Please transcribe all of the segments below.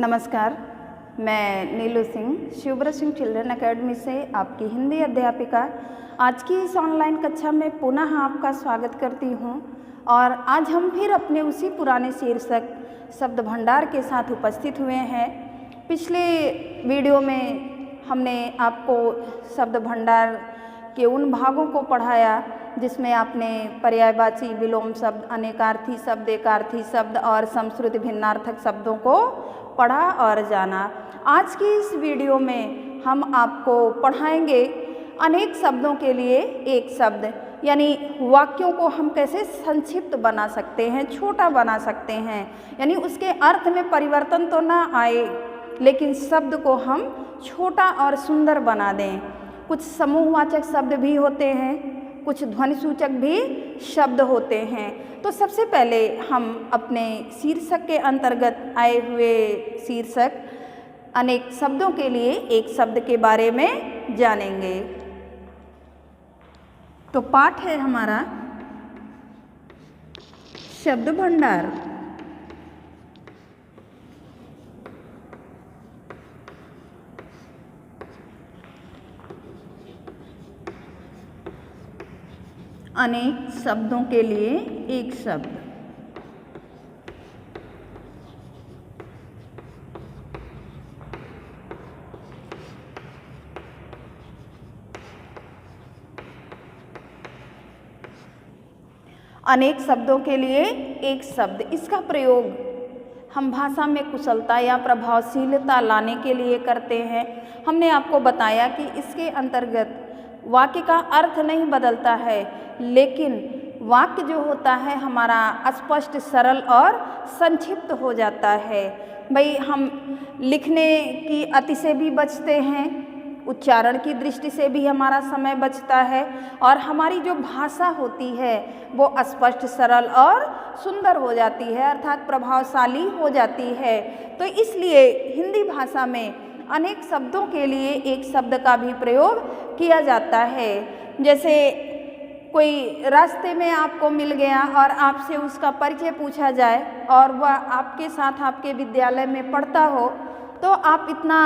नमस्कार, मैं नीलू Singh शिवव्रत Singh children academy से आपकी हिंदी अध्यापिका आज की इस ऑनलाइन कक्षा में पुनः आपका स्वागत करती हूं। और आज हम फिर अपने उसी पुराने शीर्षक शब्द भंडार के साथ उपस्थित हुए हैं। पिछले वीडियो में हमने आपको शब्द भंडार के उन भागों को पढ़ाया जिसमें आपने पर्यायवाची, विलोम शब्द, अनेकार्थी शब्द, एकार्थी शब्द और समश्रुति भिन्नार्थक शब्दों को पढ़ा और जाना। आज की इस वीडियो में हम आपको पढ़ाएंगे अनेक शब्दों के लिए एक शब्द, यानी वाक्यों को हम कैसे संक्षिप्त बना सकते हैं, छोटा बना सकते हैं, यानी उसके अर्थ में परिवर्तन तो ना आए लेकिन शब्द को हम छोटा और सुंदर बना दें। कुछ समूहवाचक शब्द भी होते हैं, कुछ ध्वनि सूचक भी शब्द होते हैं। तो सबसे पहले हम अपने शीर्षक के अंतर्गत आए हुए शीर्षक अनेक शब्दों के लिए एक शब्द के बारे में जानेंगे। तो पाठ है हमारा शब्द भंडार। अनेक शब्दों के लिए एक शब्द। अनेक शब्दों के लिए एक शब्द, इसका प्रयोग हम भाषा में कुशलता या प्रभावशीलता लाने के लिए करते हैं। हमने आपको बताया कि इसके अंतर्गत वाक्य का अर्थ नहीं बदलता है, लेकिन वाक्य जो होता है हमारा स्पष्ट, सरल और संक्षिप्त हो जाता है। भाई हम लिखने की अति से भी बचते हैं, उच्चारण की दृष्टि से भी हमारा समय बचता है और हमारी जो भाषा होती है वो स्पष्ट, सरल और सुंदर हो जाती है, अर्थात प्रभावशाली हो जाती है। तो इसलिए हिंदी भाषा में अनेक शब्दों के लिए एक शब्द का भी प्रयोग किया जाता है। जैसे कोई रास्ते में आपको मिल गया और आपसे उसका परिचय पूछा जाए और वह आपके साथ आपके विद्यालय में पढ़ता हो, तो आप इतना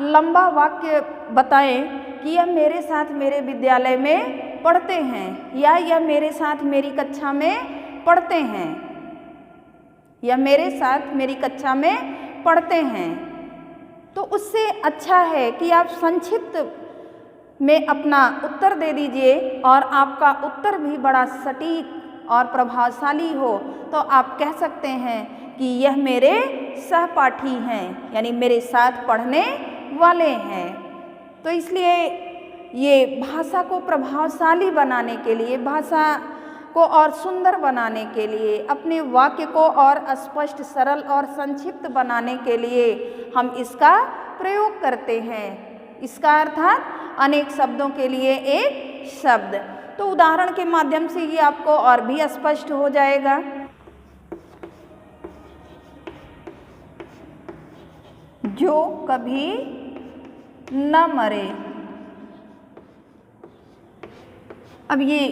लंबा वाक्य बताएं कि यह मेरे साथ मेरे विद्यालय में पढ़ते हैं, या यह मेरे साथ मेरी कक्षा में पढ़ते हैं, या मेरे साथ मेरी कक्षा में पढ़ते हैं। तो उससे अच्छा है कि आप संक्षिप्त में अपना उत्तर दे दीजिए और आपका उत्तर भी बड़ा सटीक और प्रभावशाली हो। तो आप कह सकते हैं कि यह मेरे सहपाठी हैं, यानी मेरे साथ पढ़ने वाले हैं। तो इसलिए ये भाषा को प्रभावशाली बनाने के लिए, भाषा को और सुंदर बनाने के लिए, अपने वाक्य को और स्पष्ट, सरल और संक्षिप्त बनाने के लिए हम इसका प्रयोग करते हैं। इसका अर्थात अनेक शब्दों के लिए एक शब्द। तो उदाहरण के माध्यम से ये आपको और भी स्पष्ट हो जाएगा। जो कभी न मरे। अब ये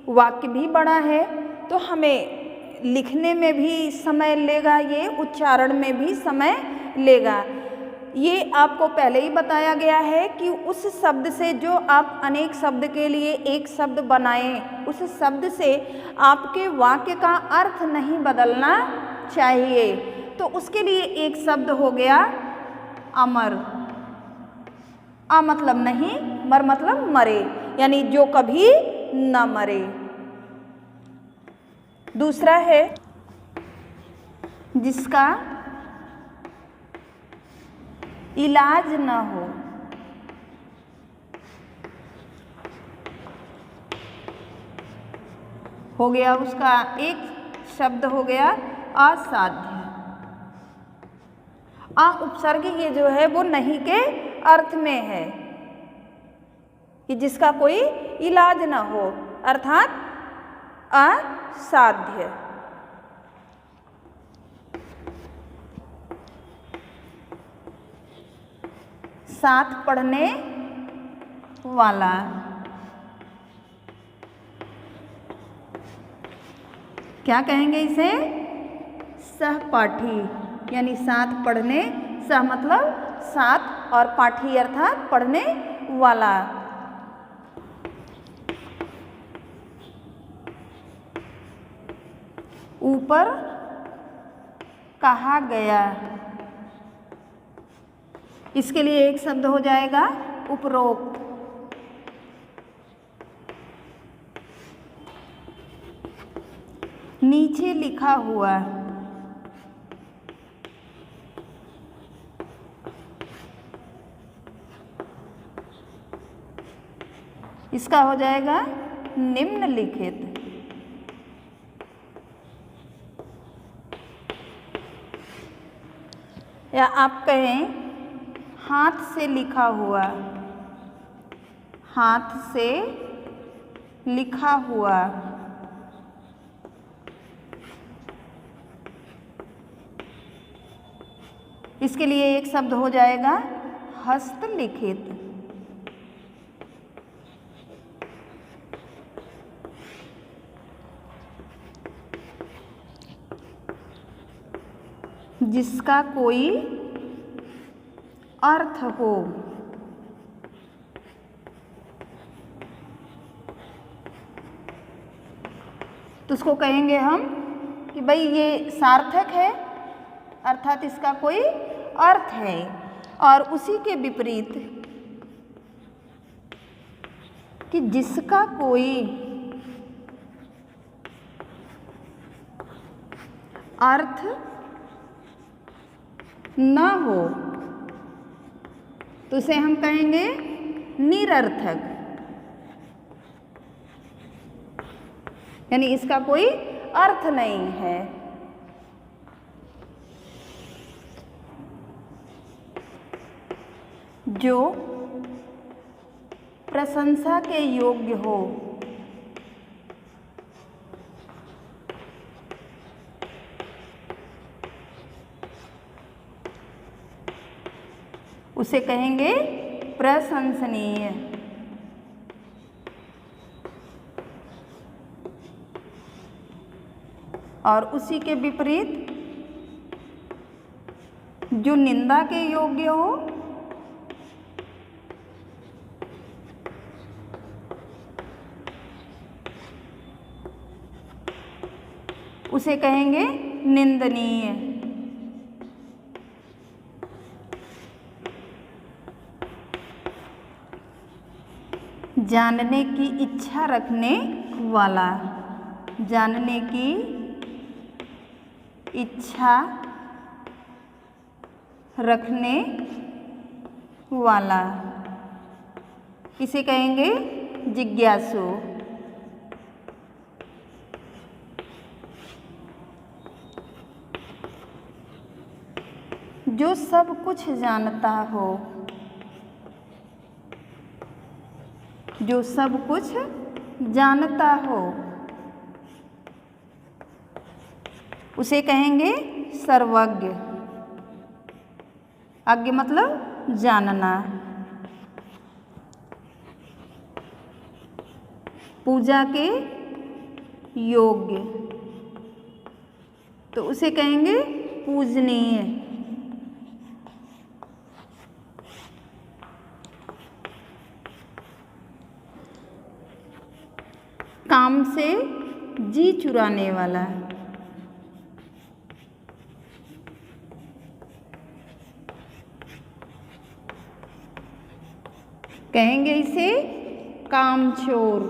वाक्य भी बड़ा है तो हमें लिखने में भी समय लेगा, ये उच्चारण में भी समय लेगा। ये आपको पहले ही बताया गया है कि उस शब्द से जो आप अनेक शब्द के लिए एक शब्द बनाएं, उस शब्द से आपके वाक्य का अर्थ नहीं बदलना चाहिए। तो उसके लिए एक शब्द हो गया अमर। आ मतलब नहीं, मर मतलब मरे, यानी जो कभी न मरे। दूसरा है जिसका इलाज न हो गया उसका एक शब्द हो गया असाध्य। आ उपसर्ग ये जो है वो नहीं के अर्थ में है कि जिसका कोई इलाज न हो, अर्थात असाध्य। साथ पढ़ने वाला। क्या कहेंगे इसे? सहपाठी यानी साथ पढ़ने, सह मतलब साथ और पाठी अर्थात पढ़ने वाला। ऊपर कहा गया, इसके लिए एक शब्द हो जाएगा उपरोक्त। नीचे लिखा हुआ, इसका हो जाएगा निम्नलिखित। या आप कहें हाथ से लिखा हुआ, हाथ से लिखा हुआ। इसके लिए एक शब्द हो जाएगा हस्तलिखित। जिसका कोई अर्थ हो। तो उसको कहेंगे हम कि भाई ये सार्थक है, अर्थात इसका कोई अर्थ है। और उसी के विपरीत कि जिसका कोई अर्थ न हो, तो उसे हम कहेंगे निरर्थक, यानी इसका कोई अर्थ नहीं है। जो प्रशंसा के योग्य हो, उसे कहेंगे प्रशंसनीय। और उसी के विपरीत जो निंदा के योग्य हो, उसे कहेंगे निंदनीय। जानने की इच्छा रखने वाला, जानने की इच्छा रखने वाला, इसे कहेंगे जिज्ञासु। जो सब कुछ जानता हो, जो सब कुछ जानता हो, उसे कहेंगे सर्वज्ञ। अज्ञ मतलब जानना। पूजा के योग्य, तो उसे कहेंगे पूजनीय। काम से जी चुराने वाला, कहेंगे इसे कामचोर।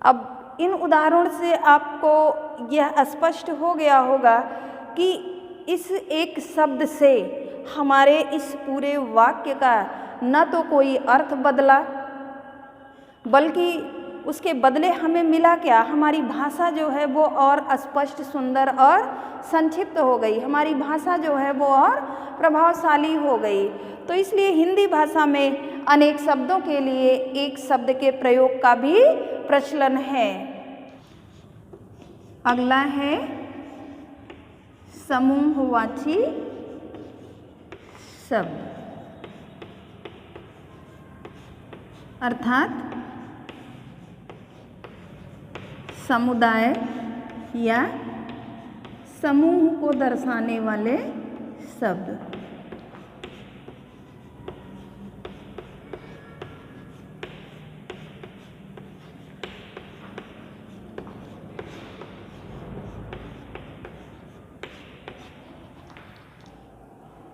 अब इन उदाहरण से आपको यह स्पष्ट हो गया होगा कि इस एक शब्द से हमारे इस पूरे वाक्य का न तो कोई अर्थ बदला, बल्कि उसके बदले हमें मिला क्या, हमारी भाषा जो है वो और स्पष्ट, सुंदर और संक्षिप्त हो गई। हमारी भाषा जो है वो और प्रभावशाली हो गई। तो इसलिए हिंदी भाषा में अनेक शब्दों के लिए एक शब्द के प्रयोग का भी प्रचलन है। अगला है समूहवाची शब्द, अर्थात समुदाय या समूह को दर्शाने वाले शब्द।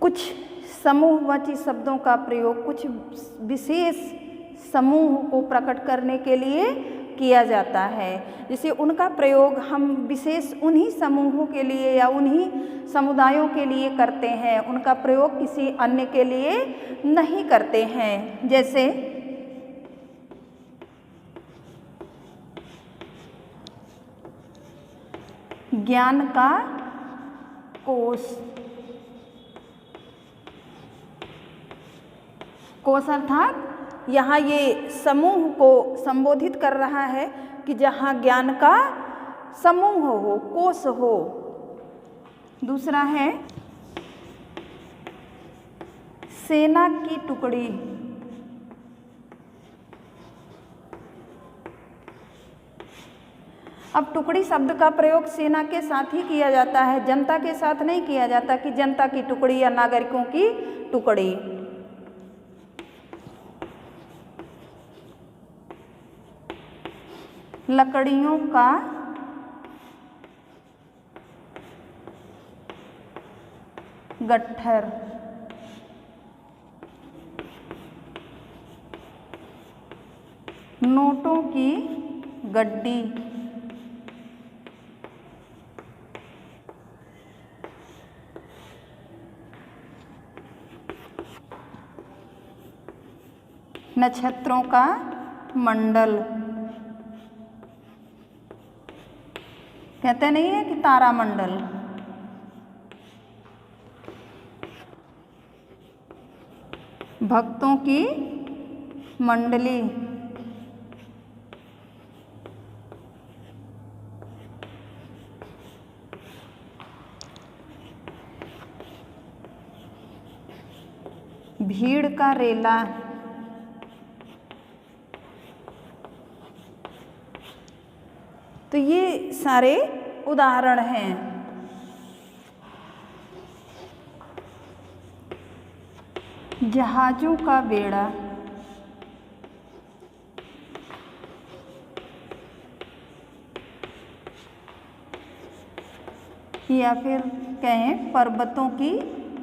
कुछ समूहवाची शब्दों का प्रयोग कुछ विशेष समूह को प्रकट करने के लिए किया जाता है। जैसे उनका प्रयोग हम विशेष उन्हीं समूहों के लिए या उन्हीं समुदायों के लिए करते हैं, उनका प्रयोग किसी अन्य के लिए नहीं करते हैं। जैसे ज्ञान का कोश। कोश अर्थात यहाँ ये समूह को संबोधित कर रहा है कि जहाँ ज्ञान का समूह हो, कोश हो। दूसरा है सेना की टुकड़ी। अब टुकड़ी शब्द का प्रयोग सेना के साथ ही किया जाता है, जनता के साथ नहीं किया जाता कि जनता की टुकड़ी या नागरिकों की टुकड़ी। लकड़ियों का गट्ठर। नोटों की गड्डी। नक्षत्रों का मंडल। कहते नहीं है कि तारामंडल। भक्तों की मंडली। भीड़ का रेला। तो ये सारे उदाहरण हैं। जहाजों का बेड़ा। या फिर कहें पर्वतों की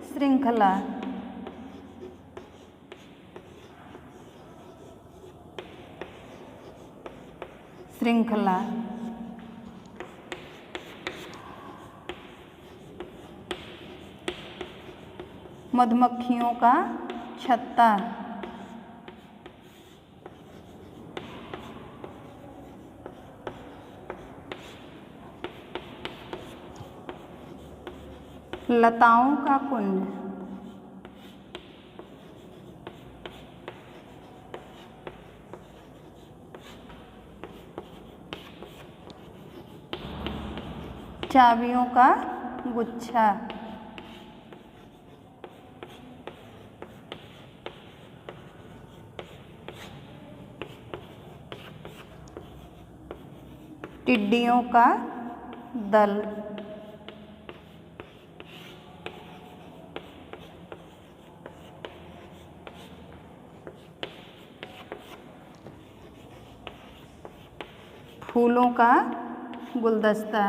श्रृंखला। श्रृंखला। मधुमक्खियों का छत्ता। लताओं का कुंज। चाबियों का गुच्छा। टिड्डियों का दल। फूलों का गुलदस्ता।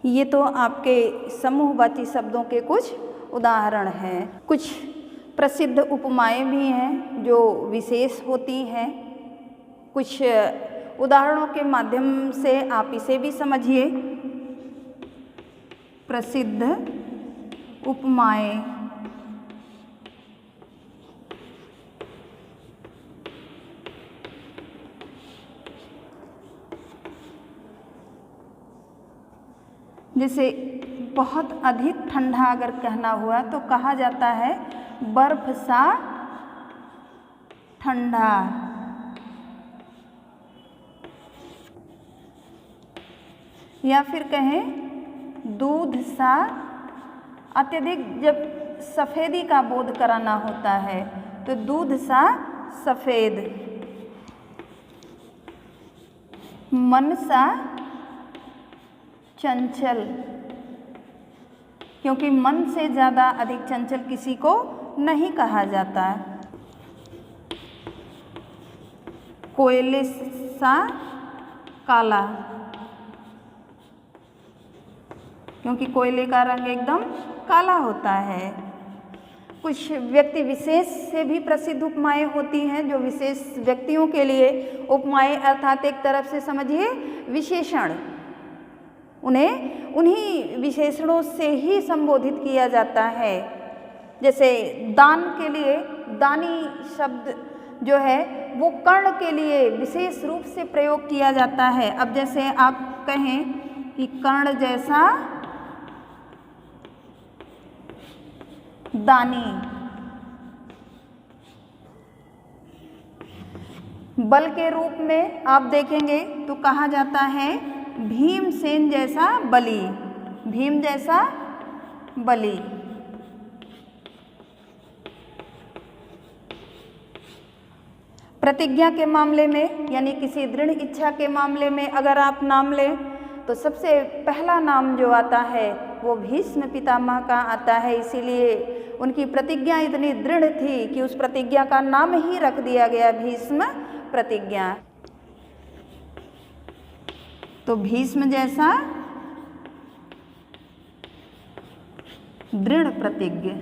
ये तो आपके समूहवाची शब्दों के कुछ उदाहरण हैं। कुछ प्रसिद्ध उपमाएं भी हैं जो विशेष होती हैं। कुछ उदाहरणों के माध्यम से आप इसे भी समझिए। प्रसिद्ध उपमाएं। जैसे बहुत अधिक ठंडा अगर कहना हुआ तो कहा जाता है बर्फ सा ठंडा। या फिर कहें दूध सा। अत्यधिक जब सफ़ेदी का बोध कराना होता है। तो दूध सा सफ़ेद, मन सा चंचल, क्योंकि मन से ज़्यादा अधिक चंचल किसी को नहीं कहा जाता। कोयले सा काला, क्योंकि कोयले का रंग एकदम काला होता है। कुछ व्यक्ति विशेष से भी प्रसिद्ध उपमाएँ होती हैं, जो विशेष व्यक्तियों के लिए उपमाएँ अर्थात एक तरफ से समझिए विशेषण, उन्हें उन्हीं विशेषणों से ही संबोधित किया जाता है। जैसे दान के लिए दानी शब्द जो है वो कर्ण के लिए विशेष रूप से प्रयोग किया जाता है। अब जैसे आप कहें कि कर्ण जैसा दानी, बल के रूप में आप देखेंगे तो कहा जाता है भीमसेन जैसा बली, भीम जैसा बली। प्रतिज्ञा के मामले में यानी किसी दृढ़ इच्छा के मामले में अगर आप नाम लें तो सबसे पहला नाम जो आता है वो भीष्म पितामह का आता है। इसीलिए उनकी प्रतिज्ञा इतनी दृढ़ थी कि उस प्रतिज्ञा का नाम ही रख दिया गया भीष्म प्रतिज्ञा। तो भीष्म जैसा दृढ़ प्रतिज्ञ।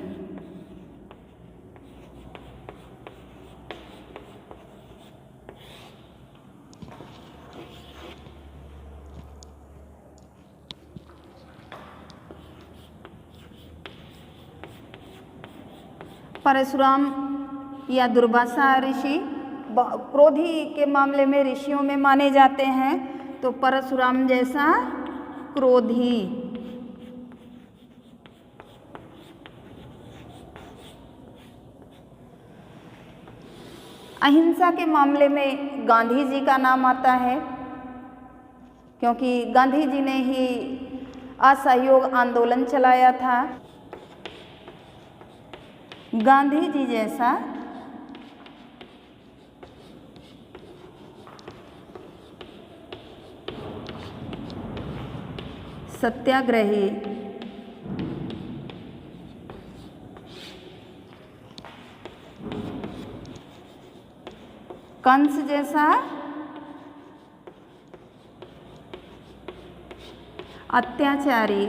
परशुराम या दुर्वासा ऋषि क्रोधी के मामले में ऋषियों में माने जाते हैं। तो परशुराम जैसा क्रोधी। अहिंसा के मामले में गांधी जी का नाम आता है, क्योंकि गांधी जी ने ही असहयोग आंदोलन चलाया था। गांधी जी जैसा सत्याग्रही। कंस जैसा अत्याचारी।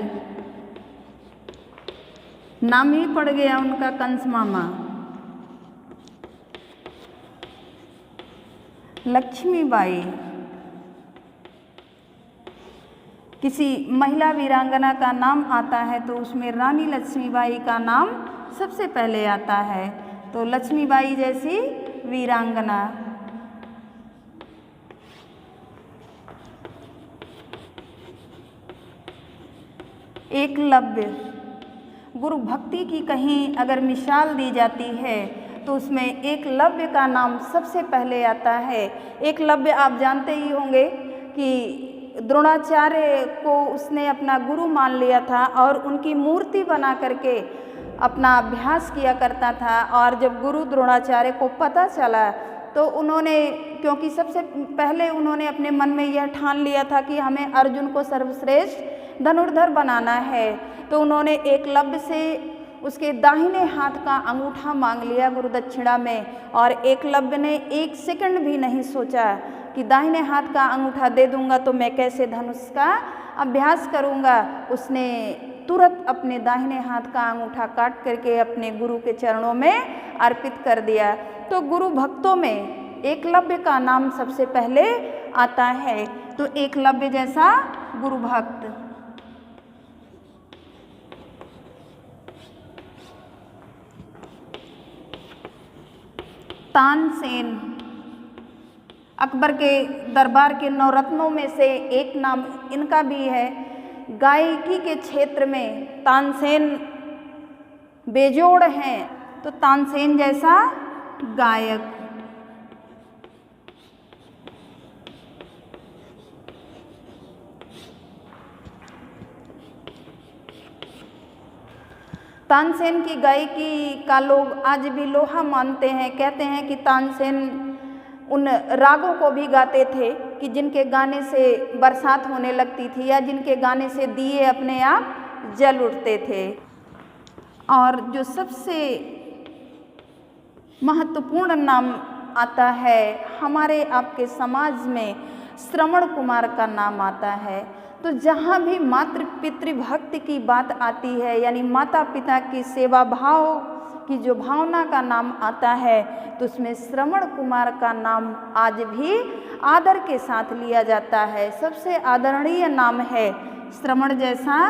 नाम ही पड़ गया उनका कंस मामा। लक्ष्मीबाई। किसी महिला वीरांगना का नाम आता है तो उसमें रानी लक्ष्मीबाई का नाम सबसे पहले आता है। तो लक्ष्मीबाई जैसी वीरांगना। एकलव्य। गुरु भक्ति की कहीं अगर मिसाल दी जाती है तो उसमें एकलव्य का नाम सबसे पहले आता है। एकलव्य आप जानते ही होंगे कि द्रोणाचार्य को उसने अपना गुरु मान लिया था और उनकी मूर्ति बना करके अपना अभ्यास किया करता था। और जब गुरु द्रोणाचार्य को पता चला तो उन्होंने, क्योंकि सबसे पहले उन्होंने अपने मन में यह ठान लिया था कि हमें अर्जुन को सर्वश्रेष्ठ धनुर्धर बनाना है, तो उन्होंने एकलव्य से उसके दाहिने हाथ का अंगूठा मांग लिया गुरु दक्षिणा में। और एकलव्य ने एक सेकंड भी नहीं सोचा कि दाहिने हाथ का अंगूठा दे दूंगा तो मैं कैसे धनुष का अभ्यास करूंगा। उसने तुरंत अपने दाहिने हाथ का अंगूठा काट करके अपने गुरु के चरणों में अर्पित कर दिया। तो गुरु भक्तों में एकलव्य का नाम सबसे पहले आता है। तो एकलव्य जैसा गुरु भक्त। तानसेन। अकबर के दरबार के नवरत्नों में से एक नाम इनका भी है। गायकी के क्षेत्र में तानसेन बेजोड़ हैं। तो तानसेन जैसा गायक। तानसेन की गायकी का लोग आज भी लोहा मानते हैं। कहते हैं कि तानसेन उन रागों को भी गाते थे कि जिनके गाने से बरसात होने लगती थी या जिनके गाने से दिए अपने आप जल उठते थे। और जो सबसे महत्वपूर्ण नाम आता है हमारे आपके समाज में, श्रवण कुमार का नाम आता है। तो जहाँ भी मातृ पितृ भक्ति की बात आती है, यानी माता पिता की सेवा भाव की जो भावना का नाम आता है, तो उसमें श्रवण कुमार का नाम आज भी आदर के साथ लिया जाता है। सबसे आदरणीय नाम है श्रवण जैसा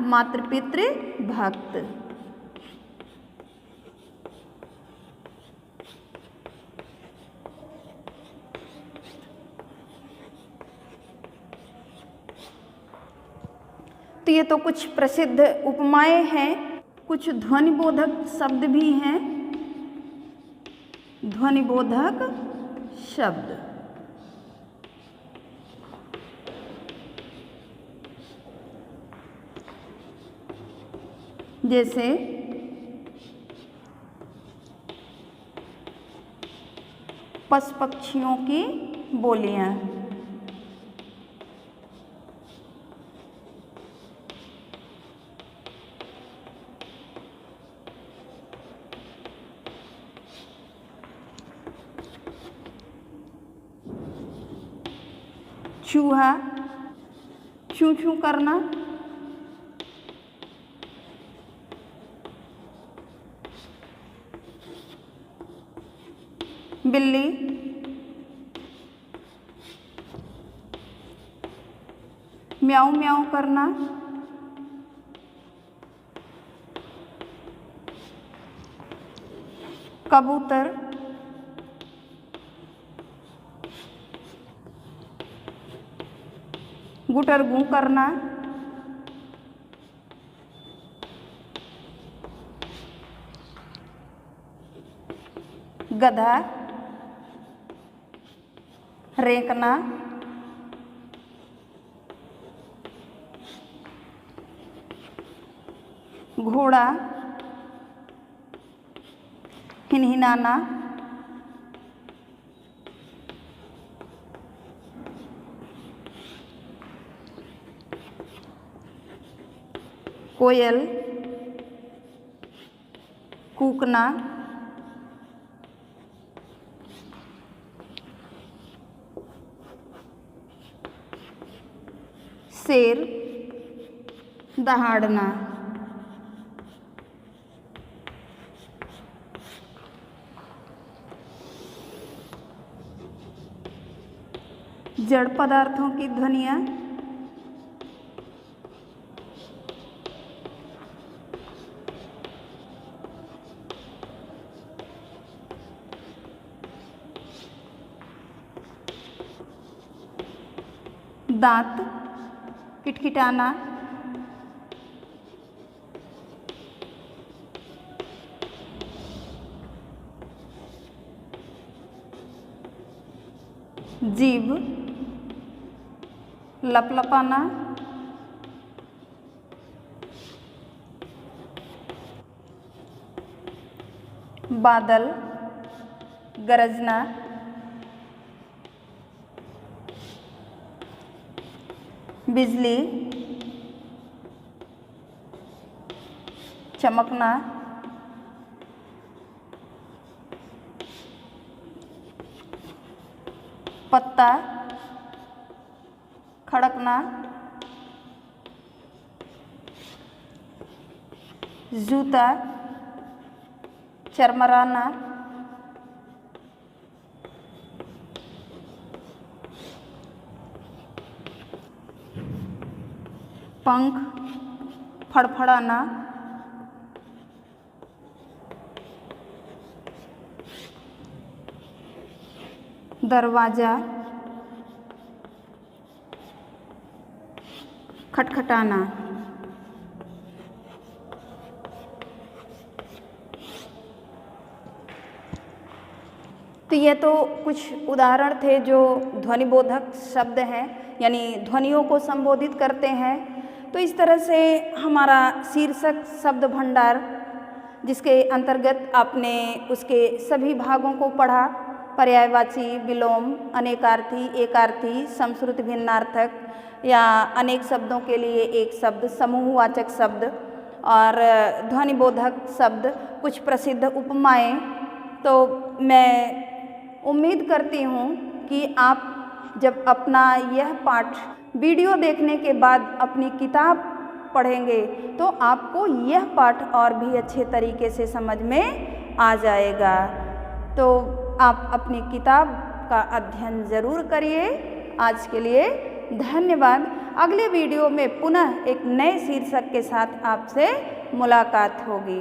मातृ पितृ भक्त। तो ये तो कुछ प्रसिद्ध उपमाएं हैं, कुछ ध्वनिबोधक शब्द भी हैं। ध्वनिबोधक शब्द जैसे पशु पक्षियों की बोलियां, चूहा चूं चूं करना, बिल्ली म्याऊं म्याऊं करना, कबूतर गुटर गूं करना, गधा रेंकना, घोड़ा हिनहिनाना, कोयल कूकना, शेर दहाड़ना। जड़ पदार्थों की ध्वनियाँ, दांत किटकिटाना, जीभ लपलपाना, बादल गरजना, बिजली चमकना, पत्ता खड़कना, जूता चरमराना, पंख फड़फड़ाना, दरवाजा खटखटाना। तो ये तो कुछ उदाहरण थे जो ध्वनिबोधक शब्द हैं, यानी ध्वनियों को संबोधित करते हैं। तो इस तरह से हमारा शीर्षक शब्द भंडार जिसके अंतर्गत आपने उसके सभी भागों को पढ़ा। पर्यायवाची, विलोम, अनेकार्थी, एकार्थी, समश्रुति भिन्नार्थक या अनेक शब्दों के लिए एक शब्द, समूहवाचक शब्द और ध्वनिबोधक शब्द, कुछ प्रसिद्ध उपमाएं। तो मैं उम्मीद करती हूँ कि आप जब अपना यह पाठ वीडियो देखने के बाद अपनी किताब पढ़ेंगे तो आपको यह पाठ और भी अच्छे तरीके से समझ में आ जाएगा। तो आप अपनी किताब का अध्ययन ज़रूर करिए। आज के लिए धन्यवाद। अगले वीडियो में पुनः एक नए शीर्षक के साथ आपसे मुलाकात होगी।